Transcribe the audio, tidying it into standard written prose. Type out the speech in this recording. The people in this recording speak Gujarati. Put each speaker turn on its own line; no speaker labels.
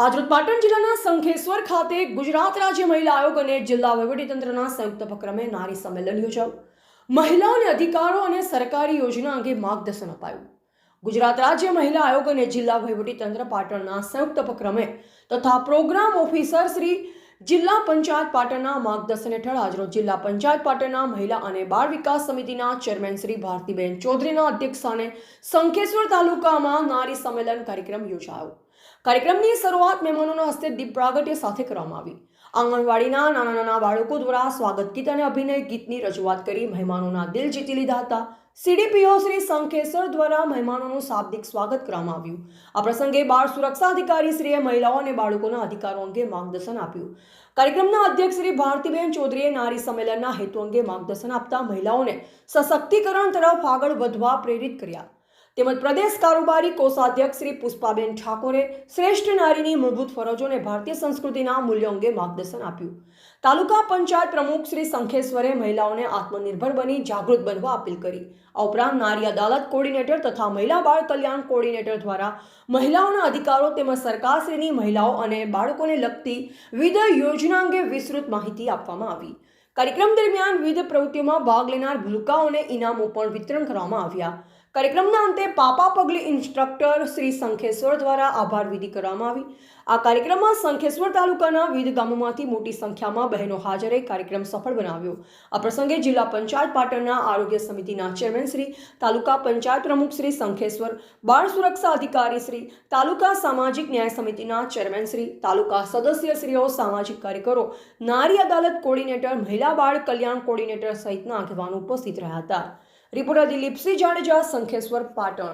આજરોજ પાટણ જિલ્લાના શંખેશ્વર ખાતે ગુજરાત રાજ્ય મહિલા આયોગ અને જિલ્લા વહીવટીતંત્રના સંયુક્ત ઉપક્રમે નારી સંમેલન યોજાયું. મહિલાઓને અધિકારો અને સરકારી યોજના અંગે માર્ગદર્શન અપાયું. ગુજરાત રાજ્ય મહિલા આયોગ અને જિલ્લા વહીવટીતંત્ર પાટણના સંયુક્ત ઉપક્રમે તથા પ્રોગ્રામ ઓફિસર શ્રી જિલ્લા પંચાયત પાટણના માર્ગદર્શન હેઠળ આજરોજ જિલ્લા પંચાયત પાટણના મહિલા અને બાળ વિકાસ સમિતિના ચેરમેન શ્રી ભારતીબેન ચૌધરીના અધ્યક્ષસ્થાને શંખેશ્વર તાલુકામાં નારી સંમેલન કાર્યક્રમ યોજાયો. કાર્યક્રમની શરૂઆત મહેમાનોના હસ્તે દીપ પ્રાગટ્ય સાથે કરવામાં આવી. આંગણવાડીના નાના બાળકો દ્વારા સ્વાગત ગીત અને અભિનય ગીતની રજૂઆત કરી મહેમાનોના દિલ જીતી લીધા હતા. સીડીપીઓ શ્રી શંખેશ્વર દ્વારા મહેમાનોનું શાબ્દિક સ્વાગત કરવામાં આવ્યું. આ પ્રસંગે બાળ સુરક્ષા અધિકારી શ્રીએ મહિલાઓ અને બાળકોના અધિકારો અંગે માર્ગદર્શન આપ્યું. કાર્યક્રમના અધ્યક્ષ શ્રી ભારતીબેન ચૌધરીએ નારી સંમેલનના હેતુ અંગે માર્ગદર્શન આપતા મહિલાઓને સશક્તિકરણ તરફ આગળ વધવા પ્રેરિત કર્યા. તેમજ પ્રદેશ કારોબારી કોષાધ્યક્ષ શ્રી પુષ્પાબેન ઠાકોરે શ્રેષ્ઠ નારીની મૂળભૂત ફરજો અને ભારતીય સંસ્કૃતિના મૂલ્યો અંગે માર્ગદર્શન આપ્યું. તાલુકા પંચાયત પ્રમુખ શ્રી શંખેશ્વરે મહિલાઓને આત્મનિર્ભર બની જાગૃત બનવા અપીલ કરી. આ ઉપરાંત નારી અદાલત કોર્ડિનેટર તથા મહિલા બાળ કલ્યાણ કોર્ડિનેટર દ્વારા મહિલાઓના અધિકારો તેમજ સરકારશ્રીની મહિલાઓ અને બાળકોને લગતી વિવિધ યોજના અંગે વિસ્તૃત માહિતી આપવામાં આવી. કાર્યક્રમ દરમિયાન વિવિધ પ્રવૃત્તિઓમાં ભાગ લેનાર ભૂલકાઓને ઇનામો પણ વિતરણ કરવામાં આવ્યા. કાર્યક્રમના અંતે પાપા પગલી ઇન્સ્ટ્રક્ટર શ્રી શંખેશ્વર દ્વારા આભાર વિધિ કરવામાં આવી. આ કાર્યક્રમમાં શંખેશ્વર તાલુકાના વિવિધ ગામોમાંથી મોટી સંખ્યામાં બહેનો હાજર રહી કાર્યક્રમ સફળ બનાવ્યો. આ પ્રસંગે જિલ્લા પંચાયત પાટણના આરોગ્ય સમિતિના ચેરમેન શ્રી, તાલુકા પંચાયત પ્રમુખ શ્રી શંખેશ્વર, બાળ સુરક્ષા અધિકારી શ્રી, તાલુકા સામાજિક ન્યાય સમિતિના ચેરમેન શ્રી, તાલુકા સદસ્યશ્રીઓ, સામાજિક કાર્યકરો, નારી અદાલત કોર્ડિનેટર, મહિલા બાળ કલ્યાણ કોર્ડિનેટર સહિતના આગેવાનો ઉપસ્થિત રહ્યા હતા. રિપોર્ટર દિલીપસિંહ જાડેજા, શંખેશ્વર, પાટણ.